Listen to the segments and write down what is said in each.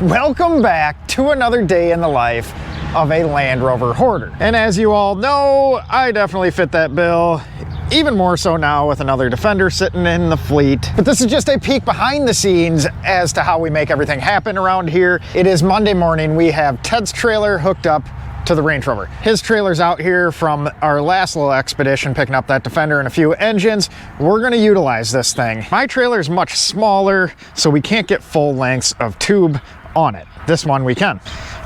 Welcome back to another day in the life of a Land Rover hoarder. And as you all know, I definitely fit that bill, even more so now with another Defender sitting in the fleet. But this is just a peek behind the scenes as to how we make everything happen around here. It is Monday morning. We have Ted's trailer hooked up to the Range Rover. His trailer's out here from our last little expedition, picking up that Defender and a few engines. We're gonna utilize this thing. My trailer is much smaller, so we can't get full lengths of tube on it. This one we can.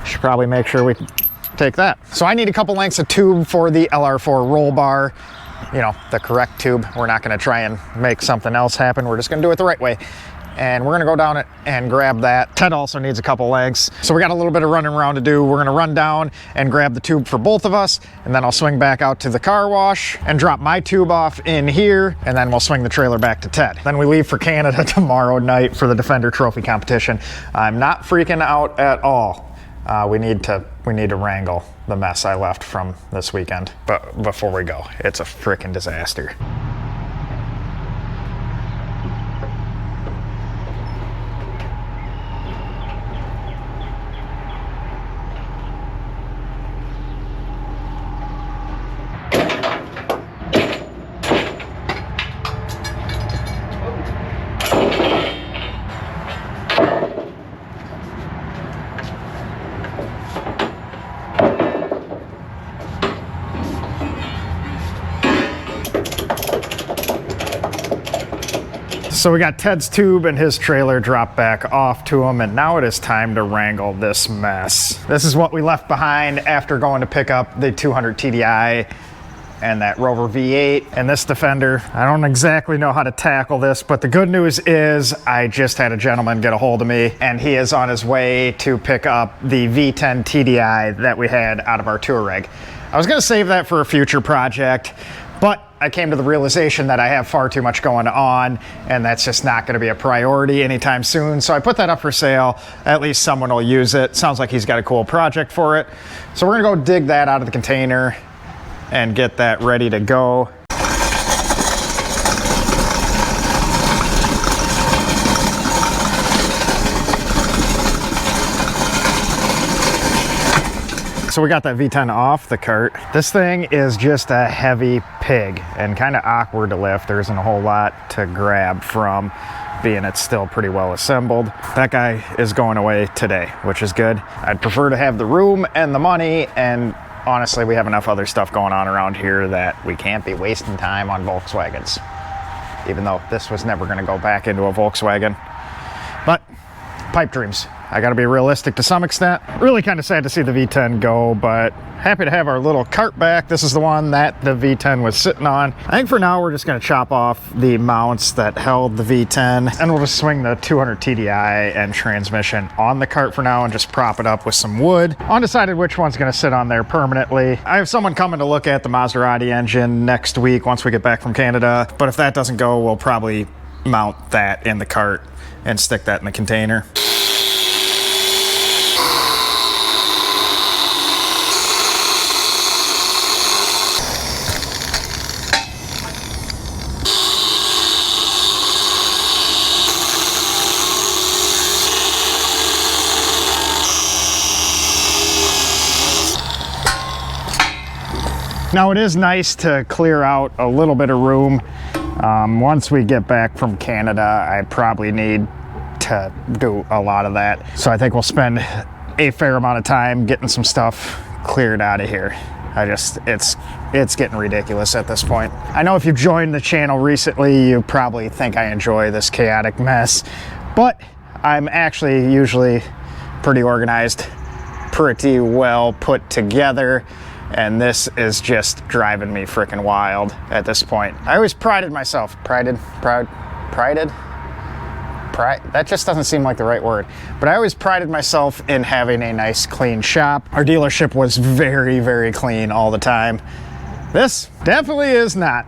Should probably make sure we take that. So I need a couple lengths of tube for the LR4 roll bar. You know, the correct tube. We're not gonna try and make something else happen. We're just gonna do it the right way. And we're gonna go down it and grab that. Ted also needs a couple lengths. So we got a little bit of running around to do. We're gonna run down and grab the tube for both of us, and then I'll swing back out to the car wash and drop my tube off in here, and then we'll swing the trailer back to Ted. Then we leave for Canada tomorrow night for the Defender Trophy competition. I'm not freaking out at all. We need to wrangle the mess I left from this weekend. But before we go, it's a freaking disaster. So we got Ted's tube and his trailer dropped back off to him, and now it is time to wrangle this mess. This is what we left behind after going to pick up the 200 TDI and that Rover V8 and this Defender. I don't exactly know how to tackle this, but the good news is I just had a gentleman get a hold of me, and he is on his way to pick up the V10 TDI that we had out of our tour rig. I was gonna save that for a future project, but I came to the realization that I have far too much going on, and that's just not going to be a priority anytime soon. So I put that up for sale. At least someone will use it. Sounds like he's got a cool project for it. So we're going to go dig that out of the container and get that ready to go. So we got that V10 off the cart. This thing is just a heavy pig and kind of awkward to lift. There isn't a whole lot to grab from, being it's still pretty well assembled. That guy is going away today, which is good. I'd prefer to have the room and the money, and honestly, we have enough other stuff going on around here that we can't be wasting time on Volkswagens. Even though this was never gonna go back into a Volkswagen. But pipe dreams. I gotta be realistic to some extent. Really kind of sad to see the V10 go, but happy to have our little cart back. This is the one that the V10 was sitting on. I think for now we're just gonna chop off the mounts that held the V10, and we'll just swing the 200 TDI and transmission on the cart for now and just prop it up with some wood. Undecided which one's gonna sit on there permanently. I have someone coming to look at the Maserati engine next week once we get back from Canada, but if that doesn't go, we'll probably mount that in the cart and stick that in the container. Now it is nice to clear out a little bit of room. Once we get back from Canada, I probably need to do a lot of that. So I think we'll spend a fair amount of time getting some stuff cleared out of here. It's getting ridiculous at this point. I know if you've joined the channel recently, you probably think I enjoy this chaotic mess, but I'm actually usually pretty organized, pretty well put together. And this is just driving me freaking wild at this point. I always prided myself, prided? That just doesn't seem like the right word. But I always prided myself in having a nice clean shop. Our dealership was very, very clean all the time. This definitely is not.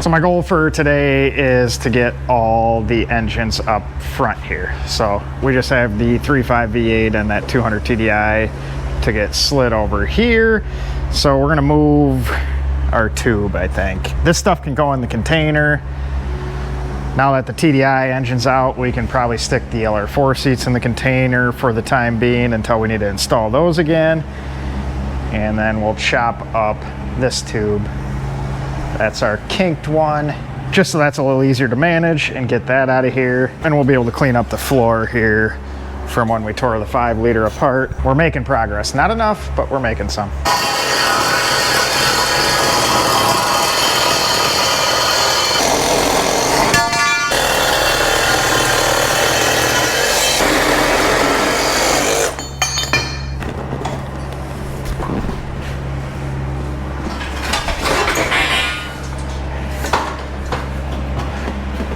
So my goal for today is to get all the engines up front here. So we just have the 3.5 V8 and that 200 TDI to get slid over here. So we're gonna move our tube, I think. This stuff can go in the container. Now that the TDI engine's out, we can probably stick the LR4 seats in the container for the time being until we need to install those again. And then we'll chop up this tube. That's our kinked one, just so that's a little easier to manage and get that out of here. And we'll be able to clean up the floor here from when we tore the 5 liter apart. We're making progress. Not enough, but we're making some.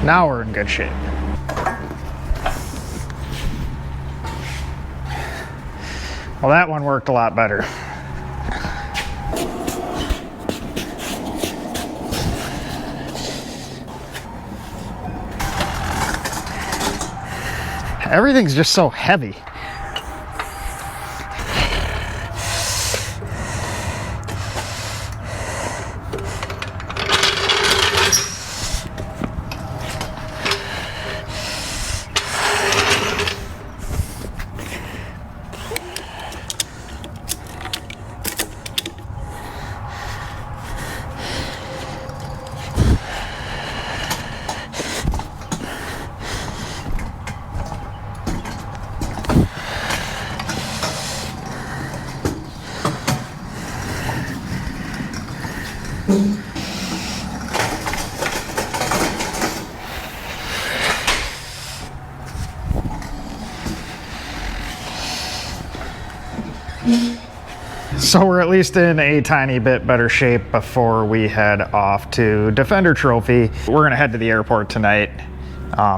Now we're in good shape. Well, that one worked a lot better. Everything's just so heavy. So we're at least in a tiny bit better shape before we head off to Defender Trophy. We're gonna head to the airport tonight.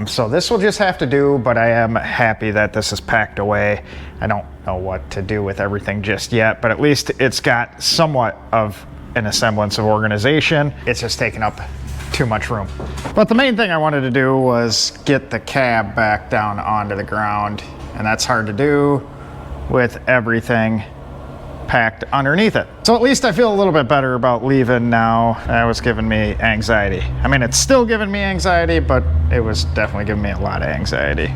So this will just have to do, but I am happy that this is packed away. I don't know what to do with everything just yet, but at least it's got somewhat of an semblance of organization. It's just taking up too much room. But the main thing I wanted to do was get the cab back down onto the ground, and that's hard to do with everything packed underneath it. So at least I feel a little bit better about leaving now. That was giving me anxiety. I mean, it's still giving me anxiety, but it was definitely giving me a lot of anxiety.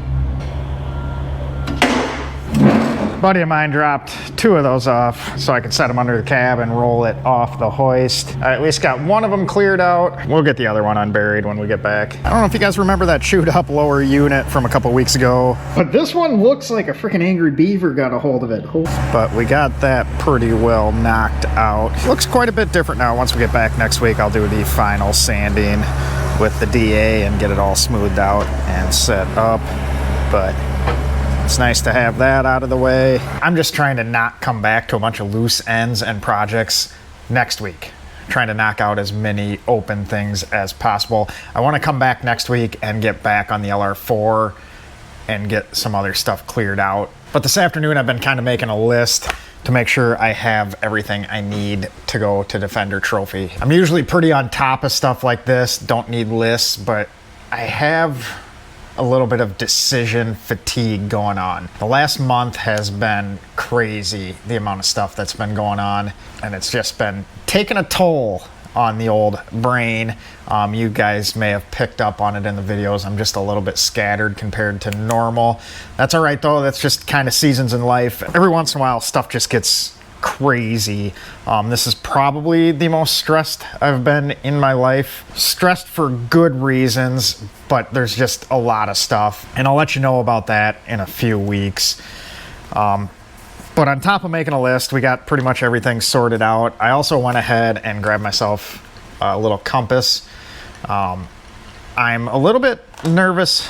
A buddy of mine dropped 2 of those off so I could set them under the cab and roll it off the hoist. I at least got one of them cleared out. We'll get the other one unburied when we get back. I don't know if you guys remember that chewed up lower unit from a couple weeks ago, but this one looks like a freaking angry beaver got a hold of it. But we got that pretty well knocked out. Looks quite a bit different now. Once we get back next week, I'll do the final sanding with the DA and get it all smoothed out and set up. But it's nice to have that out of the way. I'm just trying to not come back to a bunch of loose ends and projects next week. Trying to knock out as many open things as possible. I want to come back next week and get back on the LR4 and get some other stuff cleared out. But this afternoon I've been kind of making a list to make sure I have everything I need to go to Defender Trophy. I'm usually pretty on top of stuff like this, don't need lists, but I have a little bit of decision fatigue going on. The last month has been crazy, the amount of stuff that's been going on, and it's just been taking a toll on the old brain. You guys may have picked up on it in the videos. I'm just a little bit scattered compared to normal. That's all right though, that's just kind of seasons in life. Every once in a while stuff just gets crazy. This is probably the most stressed I've been in my life. Stressed for good reasons, but there's just a lot of stuff, and I'll let you know about that in a few weeks. But on top of making a list, we got pretty much everything sorted out. I also went ahead and grabbed myself a little compass. I'm a little bit nervous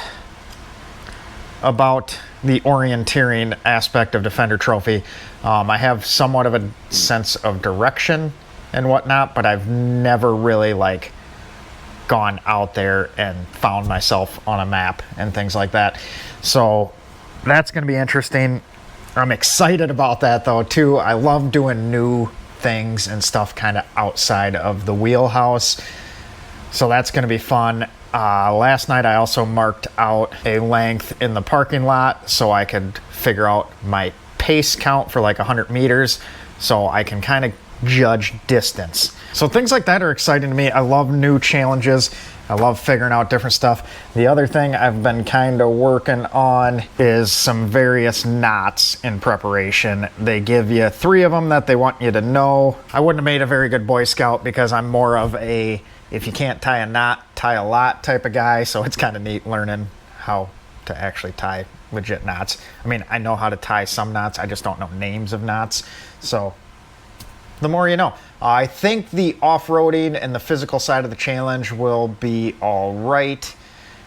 about the orienteering aspect of Defender Trophy. I have somewhat of a sense of direction and whatnot, but I've never really like gone out there and found myself on a map and things like that. So that's going to be interesting. I'm excited about that though too. I love doing new things and stuff kind of outside of the wheelhouse. So that's going to be fun. Last night I also marked out a length in the parking lot so I could figure out my pace count for like 100 meters so I can kind of judge distance. So things like that are exciting to me. I love new challenges. I love figuring out different stuff. The other thing I've been kind of working on is some various knots in preparation. They give you 3 of them that they want you to know. I wouldn't have made a very good Boy Scout because I'm more of a, if you can't tie a knot, tie a lot type of guy. So it's kind of neat learning how to actually tie legit knots. I mean, I know how to tie some knots. I just don't know names of knots. So the more you know. I think the off-roading and the physical side of the challenge will be all right.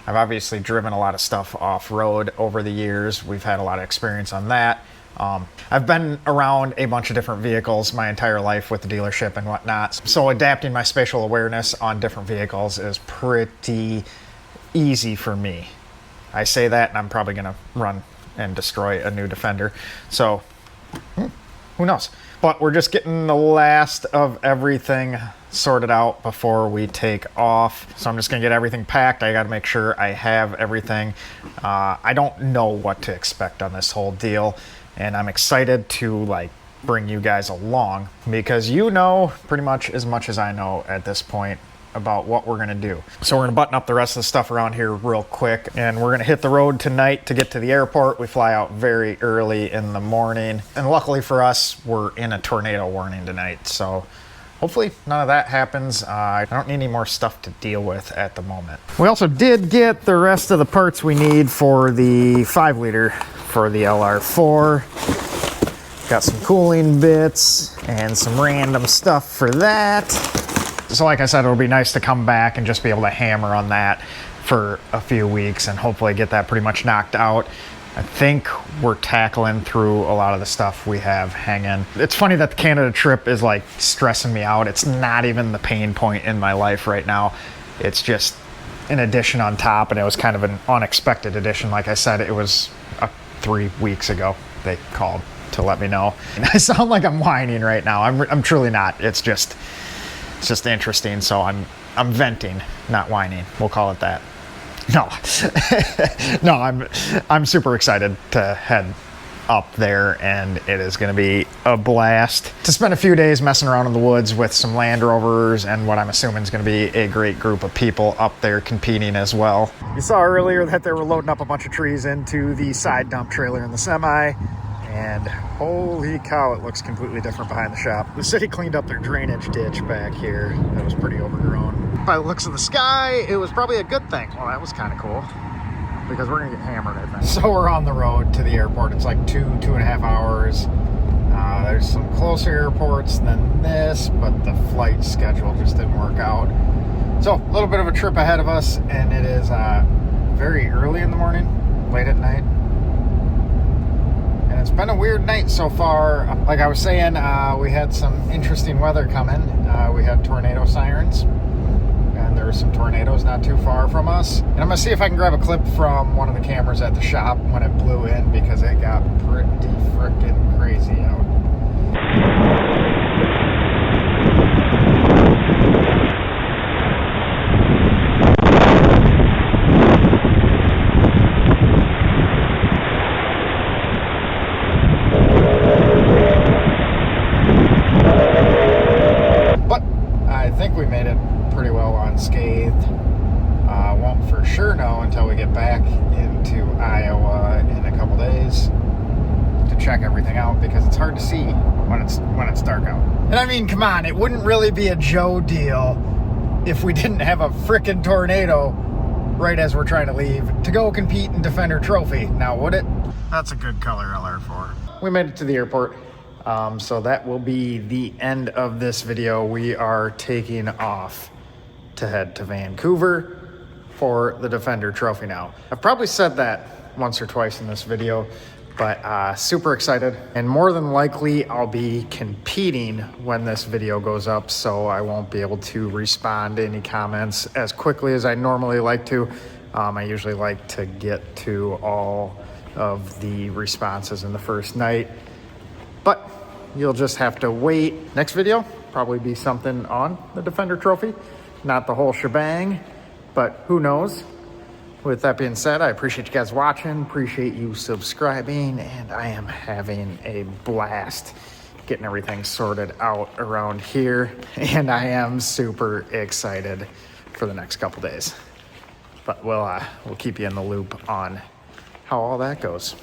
I've obviously driven a lot of stuff off-road over the years. We've had a lot of experience on that. I've been around a bunch of different vehicles my entire life with the dealership and whatnot. So adapting my spatial awareness on different vehicles is pretty easy for me. I say that and I'm probably gonna run and destroy a new Defender. So who knows? But we're just getting the last of everything sorted out before we take off. So I'm just gonna get everything packed. I gotta make sure I have everything. I don't know what to expect on this whole deal. And I'm excited to like bring you guys along because you know pretty much as I know at this point about what we're gonna do. So we're gonna button up the rest of the stuff around here real quick and we're gonna hit the road tonight to get to the airport. We fly out very early in the morning. And luckily for us, we're in a tornado warning tonight. So hopefully none of that happens. I don't need any more stuff to deal with at the moment. We also did get the rest of the parts we need for the 5-liter for the LR4. Got some cooling bits and some random stuff for that. So like I said, it'll be nice to come back and just be able to hammer on that for a few weeks and hopefully get that pretty much knocked out. I think we're tackling through a lot of the stuff we have hanging. It's funny that the Canada trip is like stressing me out. It's not even the pain point in my life right now. It's just an addition on top, and it was kind of an unexpected addition. Like I said, it was 3 weeks ago they called to let me know. And I sound like I'm whining right now. I'm truly not. It's just interesting. So I'm venting, not whining. We'll call it that. No, no, I'm super excited to head up there, and it is going to be a blast to spend a few days messing around in the woods with some Land Rovers and what I'm assuming is going to be a great group of people up there competing as well. You saw earlier that they were loading up a bunch of trees into the side dump trailer in the semi. And holy cow, it looks completely different behind the shop. The city cleaned up their drainage ditch back here. That was pretty overgrown. By the looks of the sky, it was probably a good thing. Well, that was kind of cool because we're gonna get hammered, I think. So we're on the road to the airport. It's like 2.5 hours. There's some closer airports than this, but the flight schedule just didn't work out. So a little bit of a trip ahead of us, and it is very early in the morning, late at night. It's been a weird night so far. Like I was saying, we had some interesting weather coming. We had tornado sirens, and there were some tornadoes not too far from us. And I'm gonna see if I can grab a clip from one of the cameras at the shop when it blew in, because it got pretty freaking crazy out. We made it pretty well unscathed. Won't for sure know until we get back into Iowa in a couple days to check everything out, because it's hard to see when it's dark out. And I mean, come on, it wouldn't really be a Joe deal if we didn't have a frickin' tornado right as we're trying to leave to go compete in Defender Trophy. Now, would it? That's a good color LR4. We made it to the airport. So that will be the end of this video. We are taking off to head to Vancouver for the Defender Trophy now. I've probably said that once or twice in this video, but super excited. And more than likely, I'll be competing when this video goes up, so I won't be able to respond to any comments as quickly as I normally like to. I usually like to get to all of the responses in the first night. But you'll just have to wait. Next video, probably be something on the Defender Trophy. not the whole shebang, but who knows? With that being said, I appreciate you guys watching, appreciate you subscribing, and I am having a blast getting everything sorted out around here, and I am super excited for the next couple days. But we'll keep you in the loop on how all that goes.